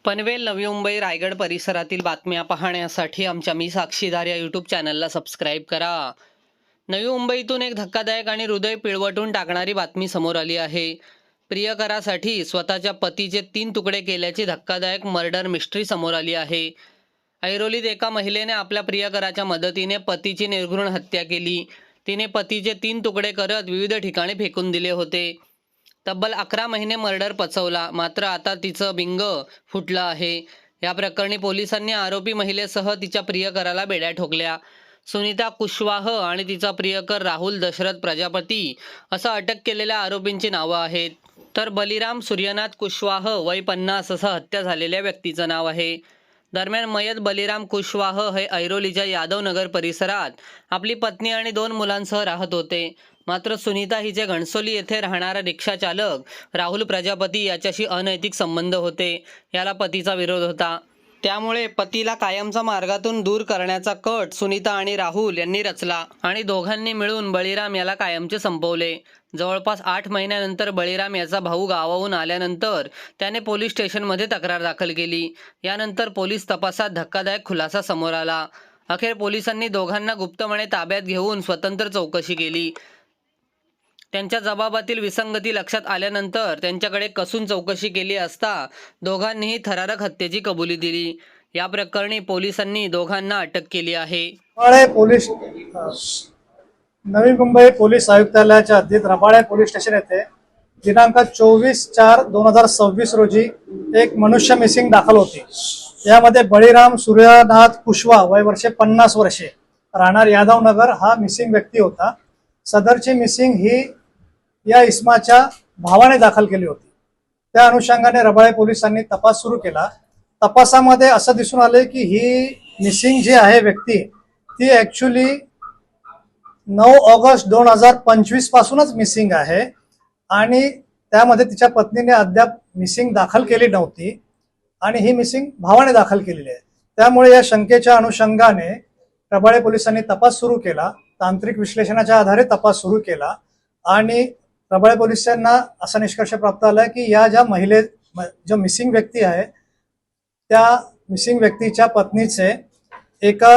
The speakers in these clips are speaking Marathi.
पनवेल, नवी मुंबई, रायगड परिसरातील बातम्या पाहण्यासाठी आमच्या मी साक्षीदार या यूट्यूब चॅनलला सबस्क्राईब करा. नवी मुंबईतून एक धक्कादायक आणि हृदय पिळवटून टाकणारी बातमी समोर आली आहे. प्रियकरासाठी स्वतःच्या पतीचे 3 तुकडे केल्याची धक्कादायक मर्डर मिस्ट्री समोर आली आहे. ऐरोलीत एका महिलेने आपल्या प्रियकराच्या मदतीने पतीची निर्घृण हत्या केली. तिने पतीचे 3 तुकडे करत विविध ठिकाणी फेकून दिले होते. तब्बल 11 महिने मर्डर पचवला, मात्र आता तिचं बिंग फुटलं आहे. या प्रकरणी पोलिसांनी आरोपी महिलेसह तिच्या प्रियकराला बेड्या ठोकल्या. सुनीता कुशवाह आणि तिचा प्रियकर राहुल दशरथ प्रजापती असं अटक केलेल्या आरोपींची नावं आहेत. तर बलिराम सूर्यनाथ कुशवाह वय 50 असं हत्या झालेल्या व्यक्तीचं नाव आहे. दरम्यान मयत बलिराम कुशवाह हे ऐरोलीच्या यादवनगर परिसरात आपली पत्नी आणि 2 मुलांसह राहत होते. मात्र सुनीता हिचे घणसोली येथे राहणारा रिक्षा चालक राहुल प्रजापती याच्याशी अनैतिक संबंध होते. याला पतीचा विरोध होता. त्यामुळे पतीला कायमचा मार्गातून दूर करण्याचा कट सुनीता आणि राहुल यांनी रचला आणि दोघांनी मिळून बळीराम याला कायमचे संपवले. जवळपास 8 महिन्यानंतर बळीराम याचा भाऊ गावाहून आल्यानंतर त्याने पोलीस स्टेशनमध्ये तक्रार दाखल केली. यानंतर पोलीस तपासात धक्कादायक खुलासा समोर आला. अखेर पोलिसांनी दोघांना गुप्तपणे ताब्यात घेऊन स्वतंत्र चौकशी केली. त्यांच्या जबाबातील विसंगती लक्षात आल्यानंतर त्यांच्याकडे कसून चौकशी केली असता दोघांनीही थरारक हत्येची कबुली दिली. या प्रकरणी पोलिसांनी दोघांना अटक केली आहे. नवी मुंबई पोलीस आयुक्तालयाच्या हद्दीत रबाळे पोलीस स्टेशन येथे दिनांक 24/4/2026 रोजी एक मनुष्य मिसिंग दाखल होती. यामध्ये बळीराम सूर्यनाथ कुशवा वय 50 वर्षे राहणार यादवनगर हा मिसिंग व्यक्ती होता. सदरची मिसिंग ही या इसमाच्या भावाने दाखल केली होती. त्या अनुषंगाने रबाळे पोलिसांनी तपास सुरू केला. तपासामध्ये असं दिसून आले की ही मिसिंग जी आहे व्यक्ती ती ऍक्च्युली 9 ऑगस्ट 2025 पासूनच मिसिंग आहे आणि त्यामध्ये तिच्या पत्नीने अद्याप मिसिंग दाखल केली नव्हती आणि ही मिसिंग भावाने दाखल केलेली आहे. त्यामुळे या शंकेच्या अनुषंगाने रबाळे पोलिसांनी तपास सुरू केला. तांत्रिक विश्लेषणाच्या आधारे तपास सुरू केला आणि रबाळे पोलिसांना असा निष्कर्ष प्राप्त आला की या ज्या जो मिसिंग व्यक्ती आहे त्या मिसिंग व्यक्तीच्या पत्नीचे एका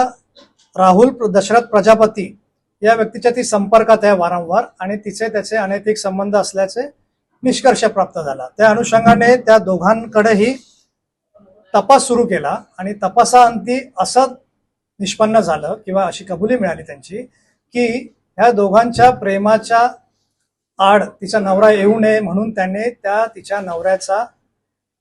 राहुल दशरथ प्रजापती या व्यक्तीच्या ती संपर्कात आहे वारंवार आणि त्याचे अनैतिक संबंध असल्याचे निष्कर्ष प्राप्त झाला. त्या अनुषंगाने त्या दोघांकडेही तपास सुरू केला आणि तपासाअंती असं निष्पन्न झालं किंवा अशी कबुली मिळाली त्यांची की ह्या दोघांच्या प्रेमाच्या आड तिचा नवरा येऊ नये म्हणून त्याने तिच्या नवऱ्याचा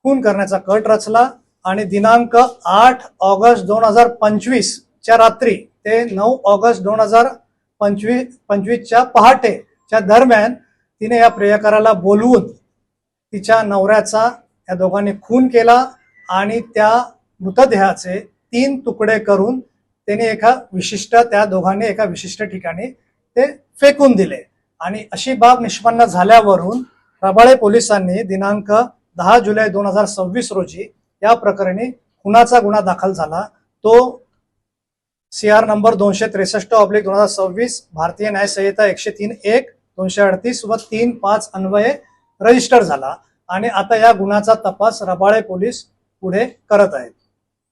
खून करण्याचा कट रचला आणि दिनांक 8 ऑगस्ट 2025 च्या रात्री ते 9 ऑगस्ट 2025 पहाटेच्या दरम्यान तिने या प्रियकराला बोलवून तिच्या नवऱ्याचा या दोघांनी खून केला आणि त्या मृतदेहाचे 3 तुकडे करून त्याने त्या दोघांनी एका विशिष्ट ठिकाणी ते फेकून दिले. आणि अशी बाब निष्पन्न झाल्यावरून रबाळे पोलिसांनी दिनांक 10 जुलै 2026 रोजी या प्रकरणी खुनाचा गुन्हा दाखल झाला. तो CR नंबर 263/2026 भारतीय न्याय संहिता 103(1), 238 व 3(5) अन्वये रजिस्टर झाला आणि आता या गुन्ह्याचा तपास रबाळे पोलीस पुढे करत आहेत.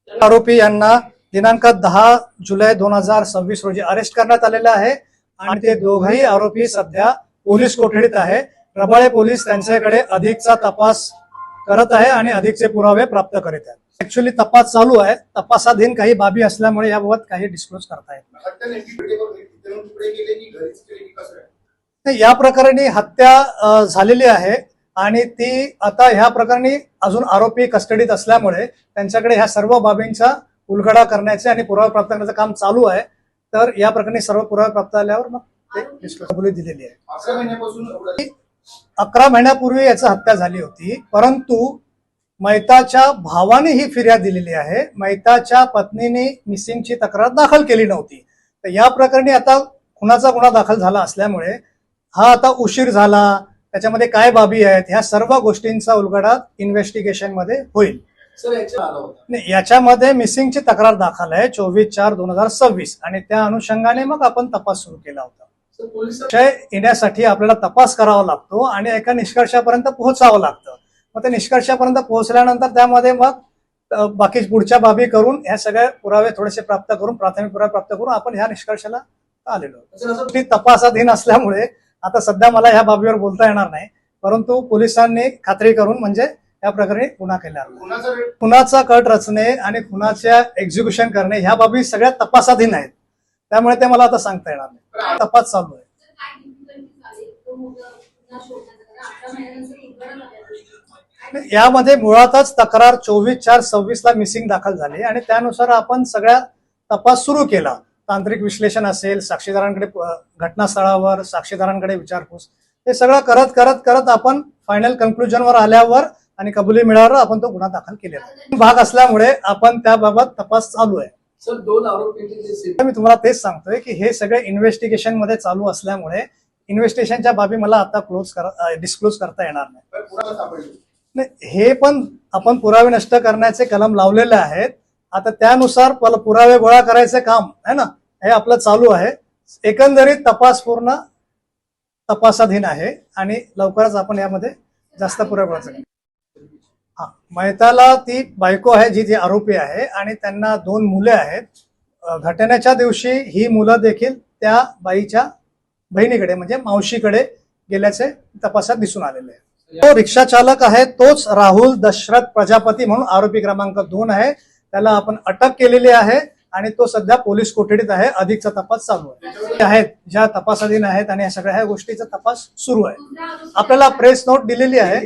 आरोपी यांना दिनांक 10 जुलै 2026 रोजी अरेस्ट करण्यात आलेला आहे आणि ते दोघेही आरोपी सध्या पोलीस कोठडीत आहे. रबाळे पोलीस त्यांच्याकडे अधिकचा तपास करत आहे आणि अधिकचे पुरावे प्राप्त करीत आहेत. ऍक्च्युअली तपास चालू आहे. तपासाधीन काही बाबी असल्यामुळे याबाबत काही डिस्क्लोज करता येत नाही. या प्रकरणी हत्या झालेली आहे आणि ती आता ह्या प्रकरणी अजून आरोपी कस्टडीत असल्यामुळे त्यांच्याकडे ह्या सर्व बाबींचा उलगडा करण्याचे आणि पुरावे प्राप्त करण्याचं काम चालू आहे. तर या प्रकरणी सर्व पुरावे प्राप्त झाल्यावर मग ते कबुली दिलेली आहे. 11 महिन्यापूर्वी याची हत्या झाली होती, परंतु मैताच्या भावाने ही फिर्याद दिलेली आहे. मैताच्या पत्नीने मिसिंगची तक्रार दाखल केली नव्हती. तर या प्रकरणी आता खुनाचा गुन्हा दाखल झाला असल्यामुळे हा आता उशीर झाला, त्याच्यामध्ये काय बाबी आहेत ह्या सर्व गोष्टींचा उलगडा इन्व्हेस्टिगेशन मध्ये होईल. याच्यामध्ये मिसिंगची तक्रार दाखल आहे 24/4/2026 आणि त्या अनुषंगाने मग आपण तपास सुरू केला होता. येण्यासाठी आपल्याला तपास करावा लागतो आणि एका निष्कर्षापर्यंत पोहोचावं लागतं. मग त्या निष्कर्षापर्यंत पोहोचल्यानंतर त्यामध्ये मग बाकी पुढच्या बाबी करून ह्या सगळ्या पुरावे थोडेसे प्राप्त करून प्राथमिक पुरावे प्राप्त करून आपण ह्या निष्कर्षाला आलेलो. ती तपासाधीन असल्यामुळे आता सध्या मला ह्या बाबीवर बोलता येणार नाही, परंतु पोलिसांनी खात्री करून म्हणजे या प्रकरणी गुन्हा केला. खुनाचा कट रचणे आणि खुनाच्या एक्झिक्युशन करणे ह्या बाबी सगळ्या तपासाधीन आहेत, त्यामुळे ते मला आता सांगता येणार नाही. तपास चालू आहे. यामध्ये मुळातच तक्रार 24/4/26 ला मिसिंग दाखल झाली आणि त्यानुसार आपण सगळ्या तपास सुरू केला. तांत्रिक विश्लेषण असेल, साक्षीदारांकडे घटनास्थळावर साक्षीदारांकडे विचारपूस, हे सगळं करत करत करत आपण फायनल कन्क्लुजनवर आल्यावर आणि कबुली मिळाल्यावर आपण तो गुन्हा दाखल केलेला भाग असल्यामुळे आपण त्याबाबत तपास चालू आहे. सर, 2 आरोपी मी तुम्हाला तेच सांगतोय की हे सगळे इन्व्हेस्टिगेशन मध्ये चालू असल्यामुळे इन्व्हेस्टिगेशनच्या बाबी मला आता डिस्क्लोज करता येणार नाही. हे पण आपण पुरावे नष्ट करण्याचे कलम लावलेले आहेत. आता त्यानुसार पुरावे गोळा करायचे काम आहे ना, हे आपलं चालू आहे. एकंदरीत तपास पूर्ण तपासाधीन आहे आणि लवकरच आपण यामध्ये जास्त पुरावे गोळा करू. हा, मैताला ती बायको आहे जी आरोपी आहे आणि त्यांना 2 मुले आहेत. घटनेच्या दिवशी ही मुलं देखील त्या बाईच्या बहिणीकडे म्हणजे मावशीकडे गेल्याचे तपासात दिसून आलेले आहे. तो रिक्षा चालक आहे तोच राहुल दशरथ प्रजापती म्हणून आरोपी क्रमांक 2 आहे. त्याला आपण अटक केलेली आहे आणि तो सध्या पोलीस कोठडीत आहे. अधिकचा तपास चालू आहे. ज्या तपासाधीन आहेत आणि या सगळ्या गोष्टीचा तपास सुरू आहे. आपल्याला प्रेस नोट दिलेली आहे.